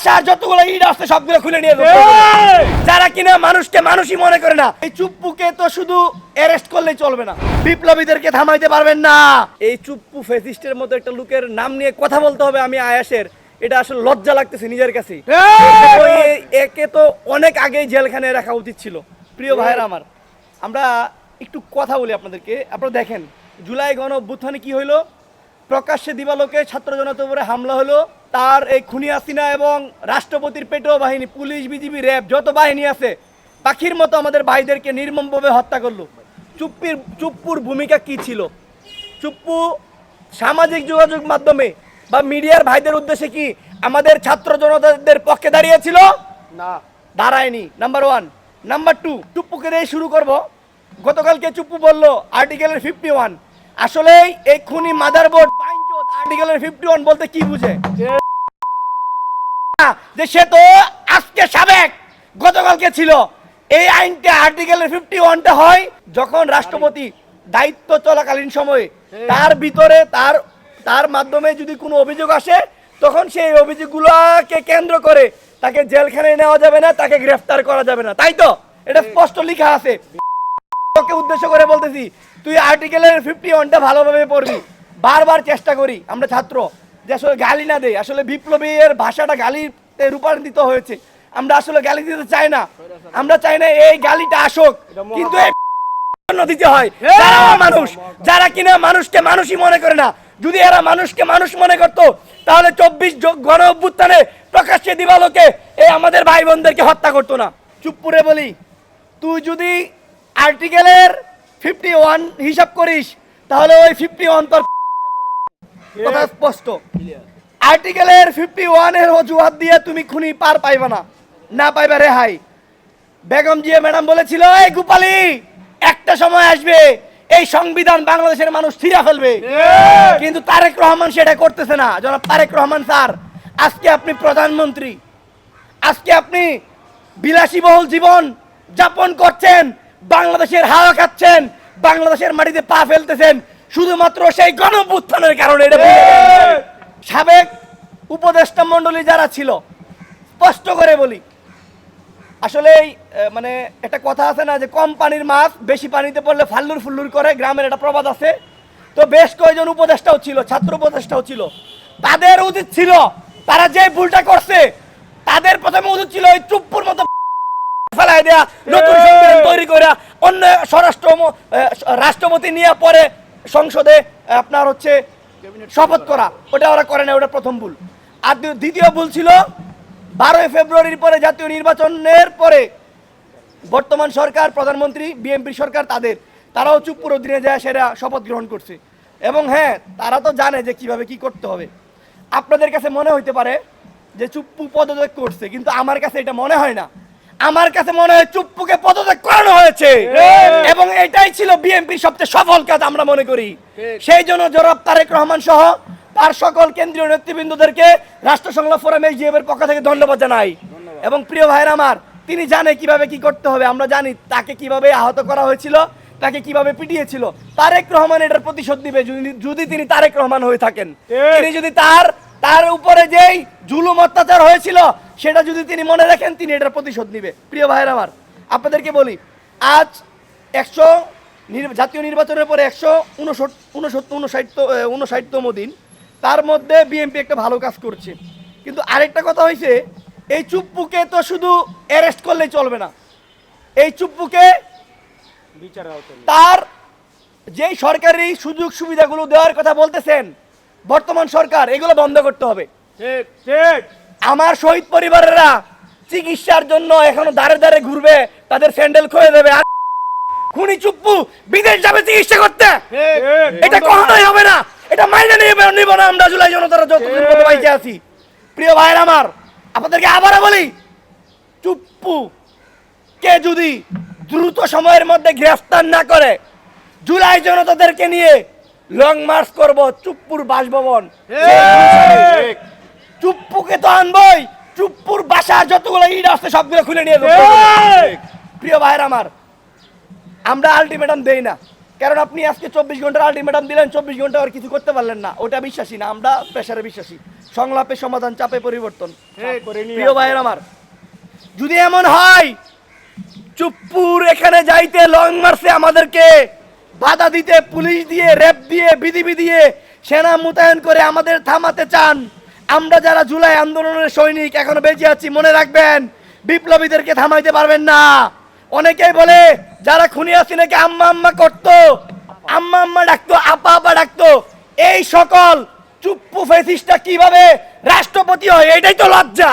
বাসার যতগুলো ইট আছে সবগুলো খুলে নিয়ে যাবো। যারা কিনা মানুষকে মানুষই মনে করে না, এই চুপ্পুকে তো শুধু অ্যারেস্ট করলেই চলবে না, বিপ্লবীদেরকে থামাইতে পারবেন না। এই চুপ্পু ফ্যাসিস্টের মতো একটা লোকের নাম নিয়ে কথা বলতে হবে আমি আয়াসের, এটা আসলে লজ্জা লাগতেছে নিজের কাছে। একে তো অনেক আগেই জেলখানায় রাখা উচিত ছিল। প্রিয় ভাইয়েরা আমার, আমরা একটু কথা বলি আপনাদেরকে। আপনারা দেখেন জুলাই গণ অভ্যুত্থানে কি হইলো, প্রকাশ্যে দিবালোকে ছাত্র জনতার উপরে হামলা হলো। তার এই খুনি হাসিনা এবং রাষ্ট্রপতির পেটো বাহিনী, পুলিশ, বিজিবি, র্যাব যত বাহিনী আছে পাখির মতো আমাদের ভাইদেরকে নির্মমভাবে হত্যা করলো। চুপ্পুর ভূমিকা কি ছিল? চুপ্পু সামাজিক যোগাযোগ মাধ্যমে বা মিডিয়ার ভাইদের উদ্দেশ্যে কি আমাদের ছাত্র জনতাদের পক্ষে দাঁড়িয়েছিল? না, দাঁড়ায়নি। নাম্বার 1। নাম্বার 2, চুপ্পুকে দিয়ে শুরু করব। গতকালকে চুপ্পু বলল আর্টিকেলের 51। আসলে এই খুনি মাদারবোর্ড আর্টিকেলের 51 বলতে কি বুঝে? যে সে তো আজকে সাবেক, গতকালকে ছিল। এই আইনটা আর্টিকেলের 51টা হয় যখন রাষ্ট্রপতি দায়িত্ব চলাকালীন সময়ে তার ভিতরে তার মাধ্যমে যদি কোনো অভিযোগ আসে, তখন সেই অভিযোগগুলোকে কেন্দ্র করে তাকে জেলখানায় নেওয়া যাবে না, তাকে গ্রেফতার করা যাবে না। তাই তো এটা স্পষ্ট লেখা আছে। তোকে উদ্দেশ্য করে বলতেছি, তুই আর্টিকেলের 51টা ভালোভাবে পড়বি। বারবার চেষ্টা করি আমরা ছাত্র যে আসলে গালি না দেই। আসলে বিপ্লবীর ভাষাটা গালিতে রূপান্তরিত হয়েছে। আমরা আসলে গালি দিতে চাই না, আমরা চাই না এই গালিটা আসুক, কিন্তু দিতে হয়। যারা মানুষ, যারা কিনা মানুষকে মানুষই মনে করে না, যদি এরা মানুষকে মানুষ মনে করতো তাহলে 24 গণ অভ্যুত্থানে প্রকাশ্যে দিবালোকে এই আমাদের ভাই বোনদেরকে হত্যা করতো না। চুপ্পুরে বলি, তুই যদি আর্টিকেলের 51 হিসাব করিস তাহলে ওই 51 তোর কথা স্পষ্ট। আর্টিকেলের 51 এর অজুহাত দিয়ে তুমি খুনি পার পাইবা না, না পাইবা রেহাই। বেগম জিয়া ম্যাডাম বলেছিল, এই গোপালী একটা সময় আসবে এই সংবিধান বাংলাদেশের মানুষ ছিঁড়া ফেলবে, কিন্তু তারেক রহমান সেটা করতেছে না। জনাব তারেক রহমান স্যার, আজকে আপনি প্রধানমন্ত্রী, আজকে আপনি বিলাসীবহুল জীবন যাপন করছেন, বাংলাদেশের হাওয়া খাচ্ছেন, বাংলাদেশের মাটিতে পা ফেলতেছেন শুধুমাত্র সেই গণঅভ্যুত্থানের কারণে। এটা সাবেক উপদেষ্টা মণ্ডলী যারা ছিল, স্পষ্ট করে বলি, আসলে মানে একটা কথা আছে না যে কম পানির মাছ বেশি পানিতে পড়লে ফাল্লুর ফুল্লুর করে, গ্রামের একটা প্রবাদ আছে। তো বেশ কয়েকজন উপদেষ্টাও ছিল, ছাত্র উপদেষ্টাও ছিল, তাদের উচিত ছিল, তারা যে ভুলটা করছে তাদের প্রথমে উচিত ছিল ওই চুপ্পুর মতো ফেলাই দেয়া, নতুন সংবিধান তৈরি করে অন্য রাষ্ট্রপতি নিয়ে পরে সংসদে আপনার হচ্ছে শপথ করা। ওটা ওরা করে না, ওটা প্রথম ভুল। আর দ্বিতীয় ভুল ছিল 12 ফেব্রুয়ারির পরে জাতীয় নির্বাচনের পরে বর্তমান সরকার, প্রধানমন্ত্রী, বিএনপি সরকার, তারাও চুপ্পুর অধীনে যায় সেটা শপথ গ্রহণ করছে। এবং হ্যাঁ, তারা তো জানে যে কিভাবে কি করতে হবে। আপনাদের কাছে মনে হইতে পারে যে চুপ্পু পদত্যাগ করছে, কিন্তু আমার কাছে এটা মনে হয় না। আমার কাছে মনে হয় চুপ্পুকে পদত্যাগ করানো হয়েছে, এবং এটাই ছিল বিএনপির সবচেয়ে সফল কাজ আমরা মনে করি। সেই জন্য জনাব তারেক রহমান সহ তার সকল কেন্দ্রীয় নেতৃবৃন্দদেরকে রাষ্ট্র সংলাপ ফোরাম এর পক্ষ থেকে ধন্যবাদ জানাই। এবং প্রিয় ভাইয়ের আমার, তিনি জানে কিভাবে কি করতে হবে। আমরা জানি তাকে কিভাবে আহত করা হয়েছিল, তাকে কিভাবে পিটিয়েছিল। তারেক রহমান এটার প্রতিশোধ দিবে যদি তিনি তারেক রহমান হয়ে থাকেন। তিনি যদি তার উপরে যেই জুলুম অত্যাচার হয়েছিল সেটা যদি তিনি মনে রাখেন, তিনি এটার প্রতিশোধ নিবে। প্রিয় ভাইয়ের আমার, আপনাদেরকে বলি, আজ জাতীয় নির্বাচনের পরে 159তম দিন, তার মধ্যে বিএনপি একটা ভালো কাজ করছে। কিন্তু আরেকটা কথা হয়েছে, এই চুপ্পুকে তো শুধু অ্যারেস্ট করলেই চলবে না, এই চুপ্পুকে তার যেই সরকারি সুযোগ সুবিধাগুলো দেওয়ার কথা বলতেছেন বর্তমান সরকার, এগুলো বন্ধ করতে হবে। ঠিক ঠিক। আমার শহীদ পরিবারেরা চিকিৎসার জন্য এখনো দাঁড়ে দাঁড়ে ঘুরবে, তাদের স্যান্ডেল খুলে দেবে, আর খুনি চুপ্পু বিদেশ যাবে চিকিৎসা করতে। এটা কখনোই হবে না, এটা মাইনে নিব না আমরা জুলাই জনতারা যতদিন পর্যন্ত বাইচে আছি। প্রিয় ভাইয়ের আমার, আপনাদেরকে আবারও বলি, চুপ্পু কে যদি দ্রুত সময়ের মধ্যে গ্রেফতার না করে, জুলাই জনতাদেরকে নিয়ে লং মার্চ করব চুপ্পুর বাসভবন। চুপ্পুকে তো আনবই, চুপ্পুর বাসার যতগুলো ইট আছে সবগুলো খুলে নিয়ে যাবো। প্রিয় ভাইয়ের আমার, আমরা আলটিমেটাম দেই না, কারণ আপনি আজকে 24 ঘন্টার আলটিমেটাম দিলেন, 24 ঘন্টা আর কিছু করতে পারলেন না, ওটা বিশ্বাসী না আমরা, প্রেসারে বিশ্বাসী। সংলাপে সমাধান, চাপে পরিবর্তন। প্রিয় ভাইয়ের আমার, যদি এমন হয় চুপ্পুর এখানে যাইতে লং মার্চে আমাদেরকে বাধা দিতে পুলিশ দিয়ে, র্যাব দিয়ে, বিডিবি দিয়ে সেনা মোতায়েন করে আমাদের থামাতে চান, আমরা যারা জুলাই আন্দোলনের সৈনিক এখনো বেঁচে আছি, মনে রাখবেন বিপ্লবীদেরকে থামাইতে পারবেন না। অনেকেই বলে যারা খুনি হাসিনাকে আম্মা আম্মা করতো, আম্মা আম্মা ডাকতো, আপা আপা ডাকতো, এই সকল চুপ্পু ফেসিস্টটা কিভাবে রাষ্ট্রপতি হয়, এটাই তো লজ্জা।